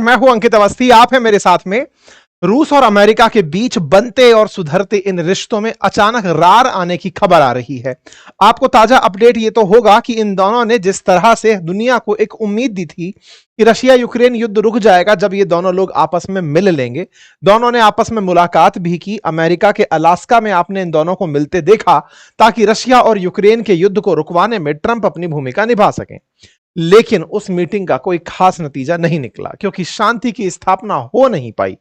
मैं हूं अंकित अवस्थी, आप हैं मेरे साथ में। रूस और अमेरिका के बीच बनते और सुधरते इन रिश्तों में अचानक रार आने की खबर आ रही है। आपको ताजा अपडेट ये तो होगा कि इन दोनों ने जिस तरह से दुनिया को एक उम्मीद दी थी कि रशिया यूक्रेन युद्ध रुक जाएगा जब ये दोनों लोग आपस में मिल लेंगे, दोनों ने आपस में मुलाकात भी की। अमेरिका के अलास्का में आपने इन दोनों को मिलते देखा ताकि रशिया और यूक्रेन के युद्ध को रुकवाने में ट्रंप अपनी भूमिका निभा सकें। लेकिन उस मीटिंग का कोई खास नतीजा नहीं निकला क्योंकि शांति की स्थापना हो नहीं पाई।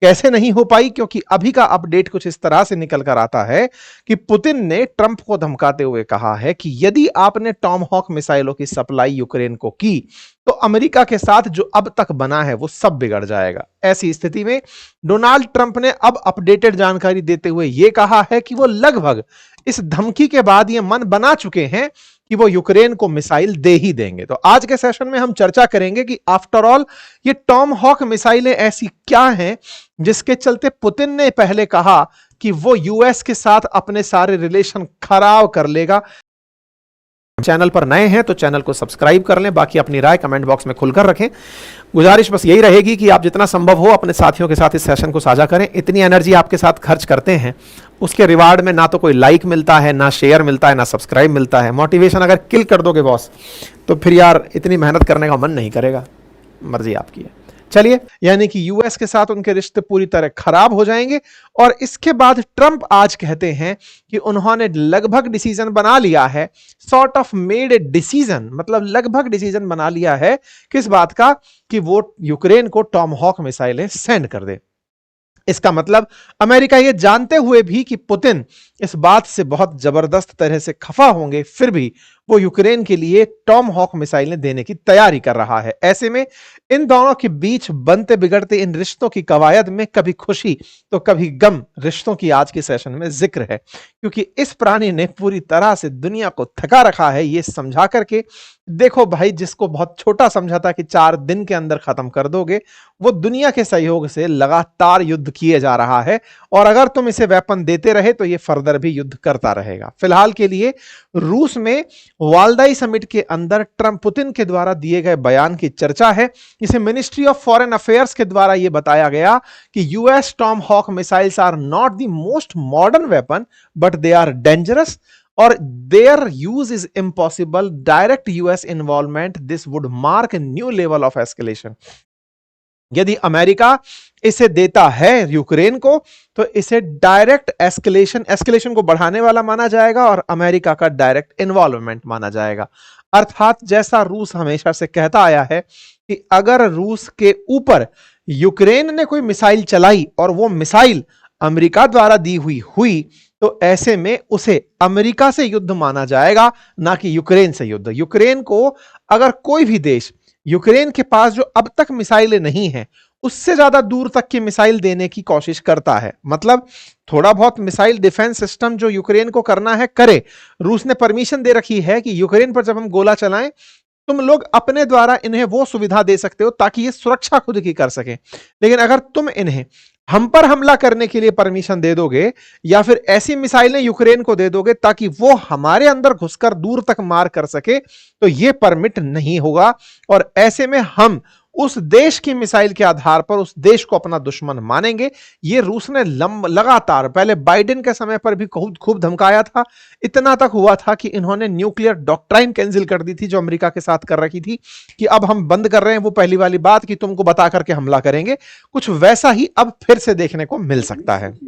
कैसे नहीं हो पाई? क्योंकि अभी का अपडेट कुछ इस तरह से निकल कर आता है कि पुतिन ने ट्रंप को धमकाते हुए कहा है कि यदि आपने टॉमहॉक मिसाइलों की सप्लाई यूक्रेन को की तो अमेरिका के साथ जो अब तक बना है वो सब बिगड़ जाएगा। ऐसी स्थिति में डोनाल्ड ट्रंप ने अब अपडेटेड जानकारी देते हुए यह कहा है कि वो लगभग इस धमकी के बाद ये मन बना चुके हैं कि वो यूक्रेन को मिसाइल दे ही देंगे। तो आज के सेशन में हम चर्चा करेंगे कि आफ्टर ऑल ये टॉमहॉक मिसाइलें ऐसी क्या हैं जिसके चलते पुतिन ने पहले कहा कि वो यूएस के साथ अपने सारे रिलेशन खराब कर लेगा। चैनल पर नए हैं तो चैनल को सब्सक्राइब कर लें, बाकी अपनी राय कमेंट बॉक्स में खुलकर रखें। गुजारिश बस यही रहेगी कि आप जितना संभव हो अपने साथियों के साथ इस सेशन को साझा करें। इतनी एनर्जी आपके साथ खर्च करते हैं, उसके रिवार्ड में ना तो कोई लाइक मिलता है, ना शेयर मिलता है, ना सब्सक्राइब मिलता है। मोटिवेशन अगर किल कर दोगे बॉस तो फिर यार इतनी मेहनत करने का मन नहीं करेगा। मर्जी आपकी है। चलिए, यानी कि यूएस के साथ उनके रिश्ते पूरी तरह खराब हो जाएंगे। और इसके बाद ट्रंप आज कहते हैं कि उन्होंने लगभग डिसीजन बना लिया है, sort of made a decision, मतलब लगभग डिसीजन बना लिया है किस बात का, कि वो यूक्रेन को टॉमहॉक मिसाइलें सेंड कर दे। इसका मतलब अमेरिका ये जानते हुए भी कि पुतिन इस बात से बहुत जबरदस्त तरह से खफा होंगे, फिर भी वो यूक्रेन के लिए टॉमहॉक मिसाइलें देने की तैयारी कर रहा है। ऐसे में इन दोनों के बीच बनते बिगड़ते इन रिश्तों की कवायद में कभी खुशी तो कभी गम रिश्तों की आज के सेशन में जिक्र है, क्योंकि इस प्राणी ने पूरी तरह से दुनिया को थका रखा है ये समझा करके, देखो भाई, जिसको बहुत छोटा समझा था कि 4 दिन के अंदर खत्म कर दोगे, वो दुनिया के सहयोग से लगातार युद्ध किए जा रहा है। और अगर तुम इसे वेपन देते रहे तो ये फर्दर भी युद्ध करता रहेगा। फिलहाल के लिए रूस में वालदाई समिट के अंदर ट्रंप पुतिन के द्वारा दिए गए बयान की चर्चा है। इसे मिनिस्ट्री ऑफ फॉरेन अफेयर्स के द्वारा यह बताया गया कि US Tomahawk missiles are not the most modern weapon but they are dangerous और their use is impossible. Direct US involvement, this would mark a new level of escalation. यदि America इसे देता है यूक्रेन को तो इसे डायरेक्ट एस्केलेशन को बढ़ाने वाला माना जाएगा और अमेरिका का डायरेक्ट इन्वॉल्वमेंट माना जाएगा। अर्थात जैसा रूस हमेशा से कहता आया है कि अगर रूस के ऊपर यूक्रेन ने कोई मिसाइल चलाई और वो मिसाइल अमेरिका द्वारा दी हुई तो ऐसे में उसे अमेरिका से युद्ध माना जाएगा, ना कि यूक्रेन से युद्ध। यूक्रेन को अगर कोई भी देश यूक्रेन के पास जो अब तक मिसाइलें नहीं हैं उससे ज्यादा दूर तक की मिसाइल देने की कोशिश करता है, मतलब थोड़ा बहुत मिसाइल डिफेंस सिस्टम जो यूक्रेन को करना है करे। रूस ने परमिशन दे रखी है कि यूक्रेन पर जब हम गोला चलाएं तुम लोग अपने द्वारा इन्हें वो सुविधा दे सकते हो ताकि ये सुरक्षा खुद की कर सके। लेकिन अगर तुम इन्हें हम पर हमला करने के लिए परमिशन दे दोगे या फिर ऐसी मिसाइलें यूक्रेन को दे दोगे ताकि वो हमारे अंदर घुसकर दूर तक मार कर सके, तो ये परमिट नहीं होगा। और ऐसे में हम उस देश की मिसाइल के आधार पर उस देश को अपना दुश्मन मानेंगे। ये रूस ने लगातार पहले बाइडेन के समय पर भी खूब धमकाया था। इतना तक हुआ था कि इन्होंने न्यूक्लियर डॉक्ट्राइन कैंसिल कर दी थी जो अमेरिका के साथ कर रखी थी कि अब हम बंद कर रहे हैं वो पहली वाली बात कि तुमको बता करके हमला करेंगे। कुछ वैसा ही अब फिर से देखने को मिल सकता है।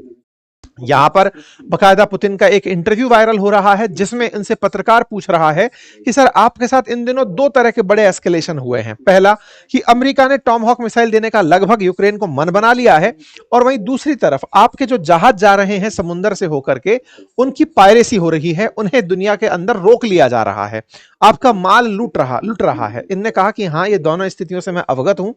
यहां पर बकायदा पुतिन का एक इंटरव्यू वायरल हो रहा है जिसमें इनसे पत्रकार पूछ रहा है कि सर आपके साथ इन दिनों 2 तरह के बड़े एस्केलेशन हुए हैं। पहला कि अमेरिका ने टॉमहॉक मिसाइल देने का लगभग यूक्रेन को मन बना लिया है, और वहीं दूसरी तरफ आपके जो जहाज जा रहे हैं समुद्र से होकर के उनकी पायरेसी हो रही है, उन्हें दुनिया के अंदर रोक लिया जा रहा है, आपका माल लूट रहा है। इनने कहा कि हाँ, ये दोनों स्थितियों से मैं अवगत हूं।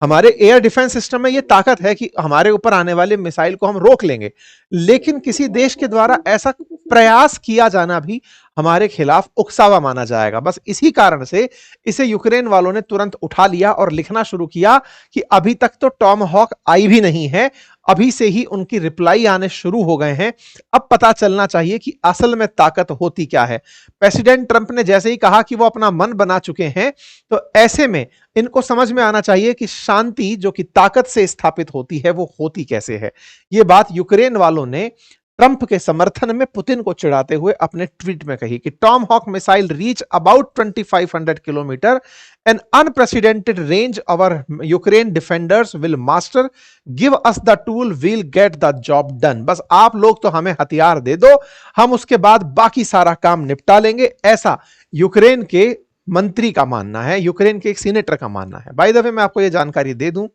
हमारे एयर डिफेंस सिस्टम में यह ताकत है कि हमारे ऊपर आने वाले मिसाइल को हम रोक लेंगे, लेकिन किसी देश के द्वारा ऐसा प्रयास किया जाना भी हमारे खिलाफ उकसावा माना जाएगा। बस इसी कारण से इसे यूक्रेन वालों ने तुरंत उठा लिया और लिखना शुरू किया कि अभी तक तो टॉमहॉक आई भी नहीं है, अभी से ही उनकी रिप्लाई आने शुरू हो गए हैं। अब पता चलना चाहिए कि असल में ताकत होती क्या है। प्रेसिडेंट ट्रंप ने जैसे ही कहा कि वो अपना मन बना चुके हैं, तो ऐसे में इनको समझ में आना चाहिए कि शांति जो कि ताकत से स्थापित होती है वो होती कैसे है। ये बात यूक्रेन वालों ने ट्रंप के समर्थन में पुतिन को चिढ़ाते हुए अपने ट्वीट में कही कि Tomahawk missile reach about 2500 kilometres, an unprecedented range our Ukraine defenders will master, give us the tool, will get the job done. बस आप लोग तो हमें हथियार दे दो, हम उसके बाद बाकी सारा काम निपटा लेंगे, ऐसा यूक्रेन के मंत्री का मानना है, यूक्रेन के एक सीनेटर का मानना है। बाय द वे मैं आपको यह जानकारी दे दूं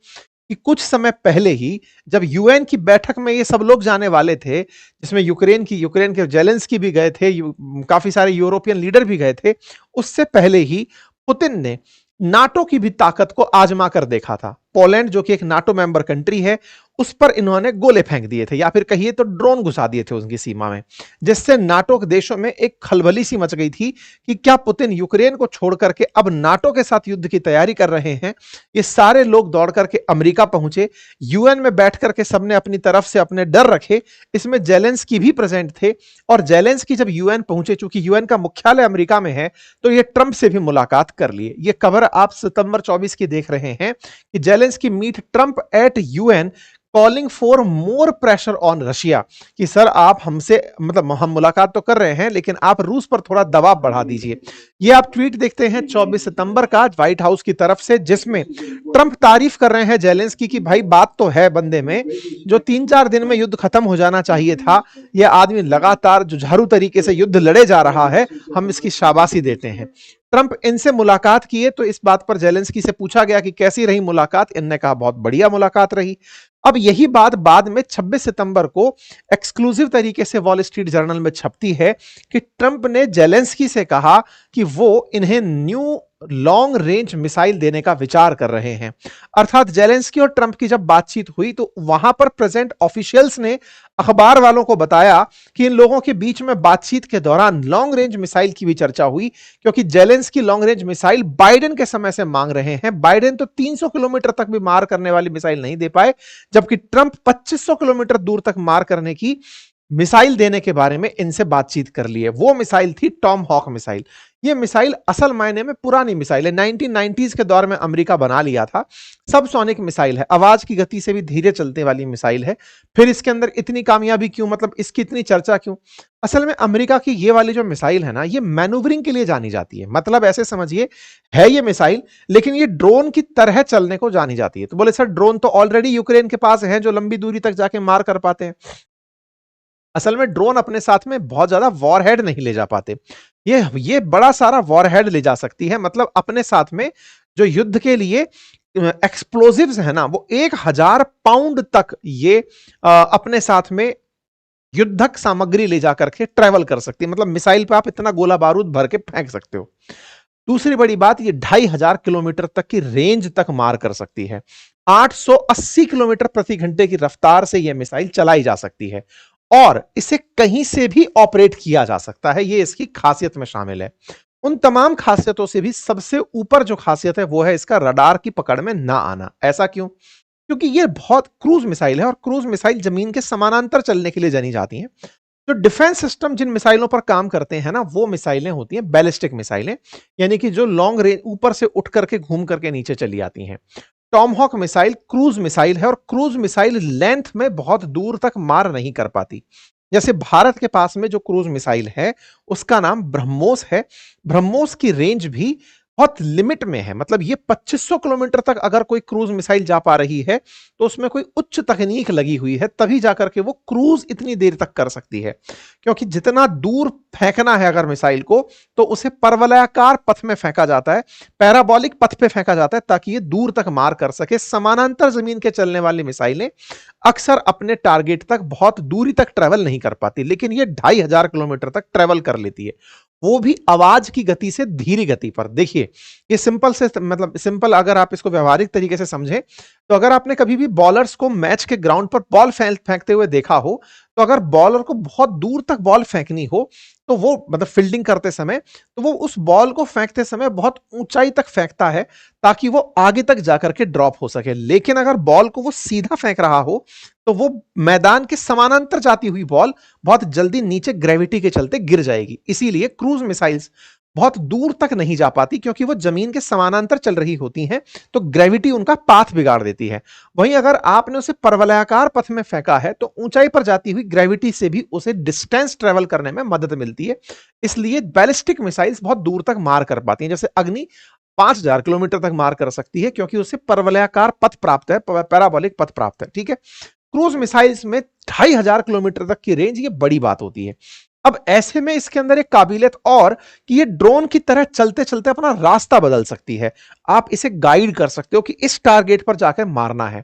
कि कुछ समय पहले ही जब यूएन की बैठक में ये सब लोग जाने वाले थे, जिसमें यूक्रेन के जेलेंस्की भी गए थे, काफी सारे यूरोपियन लीडर भी गए थे, उससे पहले ही पुतिन ने नाटो की भी ताकत को आजमा कर देखा था। पोलैंड जो कि एक नाटो मेंबर कंट्री है, उस पर इन्होंने गोले फेंक दिए थे, या फिर कहिए तो ड्रोन घुसा दिए थे उनकी सीमा में, जिससे नाटो के देशों में एक खलबली सी मच गई थी कि क्या पुतिन यूक्रेन को छोड़ करके अब नाटो के साथ युद्ध की तैयारी कर रहे हैं। ये सारे लोग दौड़ करके अमेरिका पहुंचे, यूएन में बैठ करके सबने अपनी तरफ से अपने डर रखे। इसमें जेलेंस्की भी प्रेजेंट थे, और जेलेंस्की जब यूएन पहुंचे, चूंकि यूएन का मुख्यालय अमेरिका में है, तो ये ट्रंप से भी मुलाकात कर लिए। ये खबर आप सितंबर 24 की देख रहे हैं कि Zelensky meet Trump at UN calling for more pressure on Russia, कि सर आप हमसे, मतलब हम मुलाकात तो कर रहे हैं लेकिन आप रूस पर थोड़ा दबाव बढ़ा दीजिए। ये आप ट्वीट देखते हैं 24 सितंबर का व्हाइट हाउस की तरफ से, जिसमें ट्रंप तारीफ कर रहे हैं जेलेंस्की की, भाई बात तो है बंदे में, जो 3-4 दिन में युद्ध खत्म हो जाना चाहिए था, यह आदमी लगातार जुझारू तरीके से युद्ध लड़े जा रहा है, हम इसकी शाबाशी देते हैं। ट्रंप इनसे मुलाकात किए तो इस बात पर जेलेंस्की से पूछा गया कि कैसी रही मुलाकात, इनने कहा बहुत बढ़िया मुलाकात रही। अब यही बात बाद में 26 सितंबर को एक्सक्लूसिव तरीके से वॉल स्ट्रीट जर्नल में छपती है कि ट्रंप ने जेलेंस्की से कहा कि वो इन्हें न्यू लॉन्ग रेंज मिसाइल देने का विचार कर रहे हैं। अर्थात जेलेंस्की और ट्रंप की जब बातचीत हुई तो वहां पर प्रेजेंट ऑफिशियल्स ने अखबार वालों को बताया कि इन लोगों के बीच में बातचीत के दौरान लॉन्ग रेंज मिसाइल की भी चर्चा हुई, क्योंकि Zelensky long range missile Biden के समय से मांग रहे हैं। बाइडेन तो 300 किलोमीटर तक भी मार करने वाली मिसाइल नहीं दे पाए, जबकि ट्रंप 2500 किलोमीटर दूर तक मार करने की मिसाइल देने के बारे में इनसे बातचीत कर ली है। वो मिसाइल थी टॉम हॉक मिसाइल। ये मिसाइल असल मायने में पुरानी मिसाइल है, 1990s के दौर में अमेरिका बना लिया था। सबसोनिक मिसाइल है, आवाज की गति से भी धीरे चलने वाली मिसाइल है। फिर इसके अंदर इतनी कामयाबी क्यों, मतलब इसकी इतनी चर्चा क्यों? असल में अमेरिका की ये वाली जो मिसाइल है ना, ये मैन्यूवरिंग के लिए जानी जाती है। मतलब ऐसे समझिए, है ये मिसाइल, लेकिन ये ड्रोन की तरह चलने को जानी जाती है। तो बोले सर ड्रोन तो ऑलरेडी यूक्रेन के पास है जो लंबी दूरी तक जाके मार कर पाते हैं। असल में ड्रोन अपने साथ में बहुत ज्यादा वॉरहेड नहीं ले जा पाते। ये बड़ा सारा वॉरहेड ले जा सकती है, मतलब अपने साथ में जो युद्ध के लिए एक्सप्लोजिव्स है ना, वो 1000 पाउंड तक ये अपने साथ में युद्धक सामग्री ले जाकर के ट्रेवल कर सकती है। मतलब मिसाइल पे आप इतना गोला बारूद भर के फेंक सकते हो। दूसरी बड़ी बात, ये 2500 किलोमीटर तक की रेंज तक मार कर सकती है। 880 किलोमीटर प्रति घंटे की रफ्तार से यह मिसाइल चलाई जा सकती है, और इसे कहीं से भी ऑपरेट किया जा सकता है। ये इसकी खासियत में शामिल है। उन तमाम खासियतों से भी सबसे ऊपर जो खासियत है वो है इसका रडार की पकड़ में ना आना। ऐसा क्यों? क्योंकि ये बहुत क्रूज मिसाइल है, और क्रूज मिसाइल जमीन के समानांतर चलने के लिए जानी जाती हैं। जो डिफेंस सिस्टम जिन मिसाइलों पर काम करते हैं ना, वो मिसाइलें होती हैं बैलिस्टिक मिसाइलें, यानी कि जो लॉन्ग रेंज ऊपर से उठ करके घूम करके नीचे चली आती हैं। Tomahawk missile cruise missile है, और क्रूज मिसाइल लेंथ में बहुत दूर तक मार नहीं कर पाती। जैसे भारत के पास में जो क्रूज मिसाइल है उसका नाम ब्रह्मोस है। ब्रह्मोस की रेंज भी बहुत लिमिट में है, मतलब ये 2500 किलोमीटर तक अगर कोई क्रूज मिसाइल जा पा रही है तो उसमें कोई उच्च तकनीक लगी हुई है, तभी जाकर के वो क्रूज इतनी देर तक कर सकती है। क्योंकि जितना दूर फेंकना है अगर मिसाइल को, तो उसे परवलयाकार पथ में फेंका जाता है, पैराबोलिक पथ पे फेंका जाता है, ताकि ये दूर तक मार कर सके। समानांतर जमीन के चलने वाली मिसाइलें अक्सर अपने टारगेट तक बहुत दूरी तक ट्रेवल नहीं कर पाती, लेकिन ये 2500 किलोमीटर तक ट्रेवल कर लेती है, वो भी आवाज की गति से धीरे गति पर। देखिए ये सिंपल से, मतलब सिंपल अगर आप इसको व्यवहारिक तरीके से समझें, तो अगर आपने कभी भी बॉलर्स को मैच के ग्राउंड पर बॉल फेंकते हुए देखा हो, तो अगर बॉलर को बहुत दूर तक बॉल फेंकनी हो तो वो मतलब फील्डिंग करते समय, तो वो उस बॉल को फेंकते समय बहुत ऊंचाई तक फेंकता है ताकि वो आगे तक जाकर के ड्रॉप हो सके। लेकिन अगर बॉल को वो सीधा फेंक रहा हो तो वो मैदान के समानांतर जाती हुई बॉल बहुत जल्दी नीचे ग्रेविटी के चलते गिर जाएगी। इसीलिए क्रूज मिसाइल्स बहुत दूर तक नहीं जा पाती, क्योंकि वो जमीन के समानांतर चल रही होती हैं, तो ग्रेविटी उनका पाथ बिगाड़ देती है। वहीं अगर आपने उसे परवलयाकार पथ में फेंका है तो ऊंचाई पर जाती हुई ग्रेविटी से भी उसे डिस्टेंस ट्रेवल करने में मदद मिलती है। इसलिए बैलिस्टिक मिसाइल्स बहुत दूर तक मार कर पाती हैं। जैसे अग्नि 5000 किलोमीटर तक मार कर सकती है, क्योंकि उसे परवलयाकार पथ प्राप्त है, पैराबोलिक पथ प्राप्त है। ठीक है, क्रूज मिसाइल्स में 2500 किलोमीटर तक की रेंज, ये बड़ी बात होती है। अब ऐसे में इसके अंदर एक काबिलियत और कि ये ड्रोन की तरह चलते चलते अपना रास्ता बदल सकती है। आप इसे गाइड कर सकते हो कि इस टारगेट पर जाकर मारना है।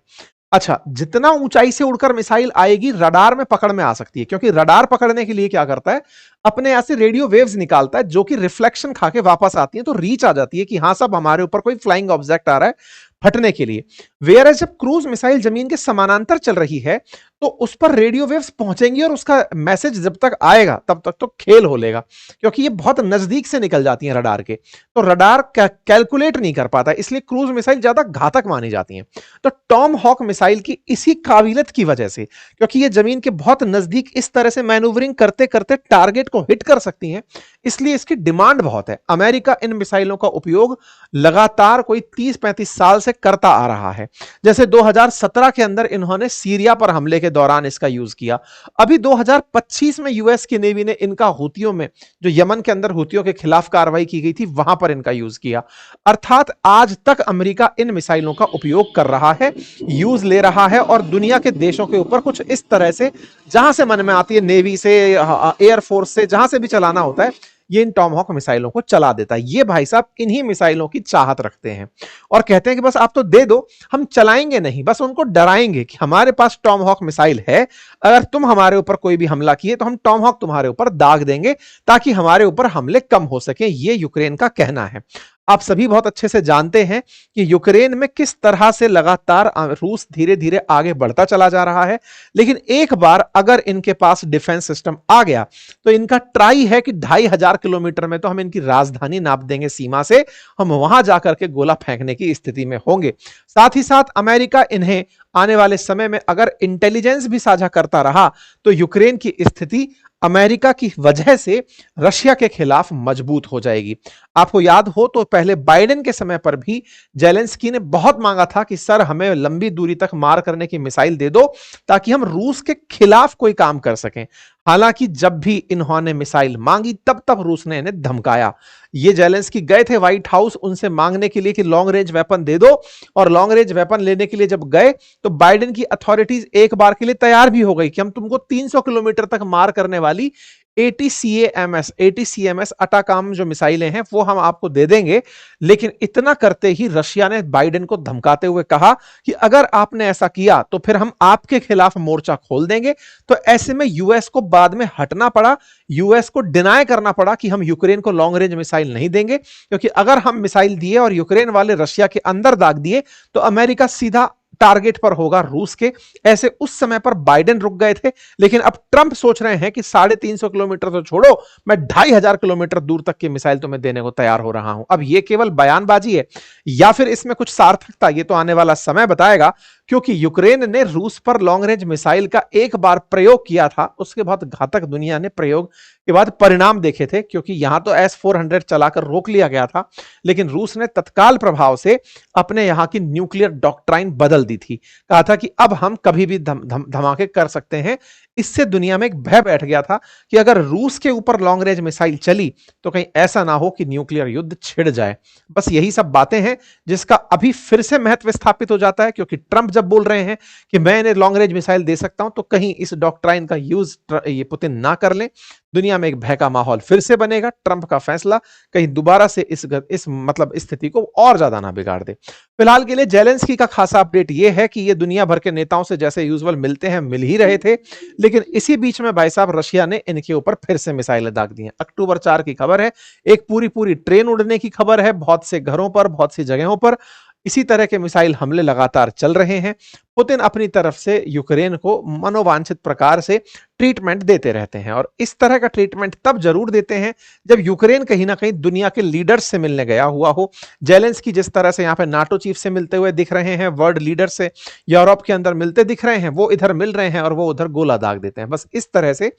अच्छा, जितना ऊंचाई से उड़कर मिसाइल आएगी रडार में पकड़ में आ सकती है, क्योंकि रडार पकड़ने के लिए क्या करता है, अपने यहां से रेडियो वेव्स निकालता है जो कि रिफ्लेक्शन खा के वापस आती है, तो रीच आ जाती है कि हां साहब हमारे ऊपर कोई फ्लाइंग ऑब्जेक्ट आ रहा है फटने के लिए। वेयर एज जब क्रूज मिसाइल जमीन के समानांतर चल रही है तो उस पर रेडियो वेव्स पहुंचेंगी और उसका मैसेज जब तक आएगा तब तक तो खेल हो लेगा, क्योंकि ये बहुत नजदीक से निकल जाती हैं रडार के, तो रडार कैलकुलेट नहीं कर पाता, इसलिए क्रूज मिसाइल ज्यादा घातक मानी जाती हैं। तो टॉम हॉक मिसाइल की इसी काबिलियत की वजह से, क्योंकि ये जमीन के बहुत नजदीक इस तरह से मैनूवरिंग करते करते टारगेट को हिट कर सकती हैं, इसलिए इसकी डिमांड बहुत है। अमेरिका इन मिसाइलों का उपयोग लगातार कोई 30-35 साल से करता आ रहा है। जैसे 2017 के अंदर इन्होंने सीरिया पर हमले के दौरान इसका यूज किया। अभी 2025 में यूएस की नेवी ने इनका हूतियों में, जो यमन के अंदर हूतियों के खिलाफ कार्रवाई की गई थी, वहां पर इनका यूज किया। अर्थात आज तक अमेरिका इन मिसाइलों का उपयोग कर रहा है, यूज ले रहा है, और दुनिया के देशों के ऊपर कुछ इस तरह से जहां से मन में आती है, नेवी से, एयरफोर्स से, जहां से भी चलाना होता है, ये इन टॉमहॉक मिसाइलों को चला देता है। ये भाई साहब इन्हीं मिसाइलों की चाहत रखते हैं और कहते हैं कि बस आप तो दे दो, हम चलाएंगे नहीं, बस उनको डराएंगे कि हमारे पास टॉमहॉक मिसाइल है, अगर तुम हमारे ऊपर कोई भी हमला किए तो हम टॉमहॉक तुम्हारे ऊपर दाग देंगे ताकि हमारे ऊपर हमले कम हो सके। ये यूक्रेन का कहना है। आप सभी बहुत अच्छे से जानते हैं कि यूक्रेन में किस तरह से लगातार रूस धीरे धीरे आगे बढ़ता चला जा रहा है, लेकिन एक बार अगर इनके पास डिफेंस सिस्टम आ गया तो इनका ट्राई है कि 2500 किलोमीटर में तो हम इनकी राजधानी नाप देंगे सीमा से, हम वहां जाकर के गोला फेंकने की स्थिति में होंगे। साथ ही साथ अमेरिका इन्हें आने वाले समय में अगर इंटेलिजेंस भी साझा करता रहा तो यूक्रेन की स्थिति अमेरिका की वजह से रशिया के खिलाफ मजबूत हो जाएगी। आपको याद हो तो पहले बाइडेन के समय पर भी जेलेंस्की ने बहुत मांगा था कि सर हमें लंबी दूरी तक मार करने की मिसाइल दे दो ताकि हम रूस के खिलाफ कोई काम कर सकें। हालांकि जब भी इन्होंने मिसाइल मांगी तब तब रूस ने इन्हें धमकाया। ये जेलेंस्की गए थे व्हाइट हाउस उनसे मांगने के लिए कि लॉन्ग रेंज वेपन दे दो, और लॉन्ग रेंज वेपन लेने के लिए जब गए तो बाइडेन की अथॉरिटीज एक बार के लिए तैयार भी हो गई कि हम तुमको 300 किलोमीटर तक मार करने वाली ATCMS अटाकाम जो मिसाइलें हैं वो हम आपको दे देंगे। लेकिन इतना करते ही रशिया ने बाइडेन को धमकाते हुए कहा कि अगर आपने ऐसा किया तो फिर हम आपके खिलाफ मोर्चा खोल देंगे। तो ऐसे में यूएस को बाद में हटना पड़ा, यूएस को डिनाई करना पड़ा कि हम यूक्रेन को लॉन्ग रेंज मिसाइल नहीं देंगे, क्योंकि अगर हम मिसाइल दिए और यूक्रेन वाले रशिया के अंदर दाग दिए तो अमेरिका सीधा टारगेट पर होगा रूस के। ऐसे उस समय पर बाइडेन रुक गए थे, लेकिन अब ट्रंप सोच रहे हैं कि 350 किलोमीटर तो छोड़ो, मैं 2500 किलोमीटर दूर तक की मिसाइल तुम्हें देने को तैयार हो रहा हूं। अब यह केवल बयानबाजी है या फिर इसमें कुछ सार्थकता, ये तो आने वाला समय बताएगा, क्योंकि यूक्रेन ने रूस पर लॉन्ग रेंज मिसाइल का एक बार प्रयोग किया था, उसके बाद घातक दुनिया ने प्रयोग के बाद परिणाम देखे थे, क्योंकि यहां तो S-400 चलाकर रोक लिया गया था, लेकिन रूस ने तत्काल प्रभाव से अपने यहां की न्यूक्लियर डॉक्ट्राइन बदल दी थी। कहा था कि अब हम कभी भी धमाके कर सकते हैं। इससे दुनिया में एक भय बैठ गया था कि अगर रूस के ऊपर लॉन्ग रेंज मिसाइल चली तो कहीं ऐसा ना हो कि न्यूक्लियर युद्ध छिड़ जाए। बस यही सब बातें हैं जिसका अभी फिर से महत्व स्थापित हो जाता है, क्योंकि ट्रंप जब बोल रहे हैं कि मैं इन्हें लॉन्ग रेंज मिसाइल दे सकता हूं तो कहीं इस डॉक्ट्राइन का यूज ये पुतिन ना कर लें। दुनिया में एक भय का माहौल फिर से बनेगा। ट्रंप का फैसला कहीं दोबारा से इस मतलब स्थिति को और ज्यादा ना बिगाड़ दे। फिलहाल के लिए जेलेंस्की का खासा अपडेट यह है कि ये दुनिया भर के नेताओं से जैसे यूजुअल मिलते हैं, मिल ही रहे थे, लेकिन इसी बीच में भाई साहब रशिया ने इनके ऊपर फिर से मिसाइलें दाग दी हैं। अक्टूबर 4 की खबर है, एक पूरी ट्रेन उड़ने की खबर है, बहुत से घरों पर, बहुत सी जगहों पर इसी तरह के मिसाइल हमले लगातार चल रहे हैं। पुतिन अपनी तरफ से यूक्रेन को मनोवांछित प्रकार से ट्रीटमेंट देते रहते हैं और इस तरह का ट्रीटमेंट तब जरूर देते हैं जब यूक्रेन कहीं ना कहीं दुनिया के लीडर्स से मिलने गया हुआ हो। जेलेंस्की जिस तरह से यहाँ पे नाटो चीफ से मिलते हुए दिख रहे हैं, वर्ल्ड लीडर से यूरोप के अंदर मिलते दिख रहे हैं, वो इधर मिल रहे हैं और वो उधर गोला दाग देते हैं। बस इस तरह से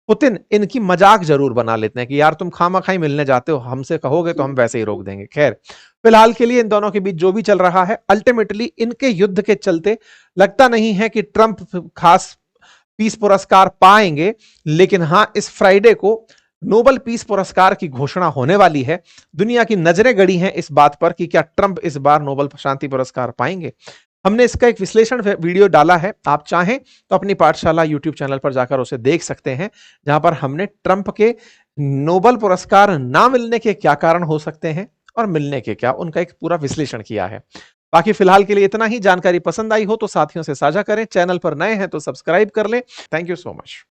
पुतिन इनकी मजाक जरूर बना लेते हैं कि यार तुम खामाखाई मिलने जाते हो, हमसे कहोगे तो हम वैसे ही रोक देंगे। खैर, फिलहाल के लिए इन दोनों के बीच जो भी चल रहा है, अल्टीमेटली इनके युद्ध के चलते लगता नहीं है कि ट्रंप खास पीस पुरस्कार पाएंगे। लेकिन हां, इस फ्राइडे को नोबेल पीस पुरस्कार की घोषणा होने वाली है। दुनिया की नजरें गड़ी हैं इस बात पर कि क्या ट्रंप इस बार नोबेल शांति पुरस्कार पाएंगे। हमने इसका एक विश्लेषण वीडियो डाला है, आप चाहें तो अपनी पाठशाला यूट्यूब चैनल पर जाकर उसे देख सकते हैं, जहां पर हमने ट्रंप के नोबेल पुरस्कार ना मिलने के क्या कारण हो सकते हैं और मिलने के क्या, उनका एक पूरा विश्लेषण किया है। बाकी फिलहाल के लिए इतना ही। जानकारी पसंद आई हो तो साथियों से साझा करें, चैनल पर नए हैं तो सब्सक्राइब कर लें। Thank you so much.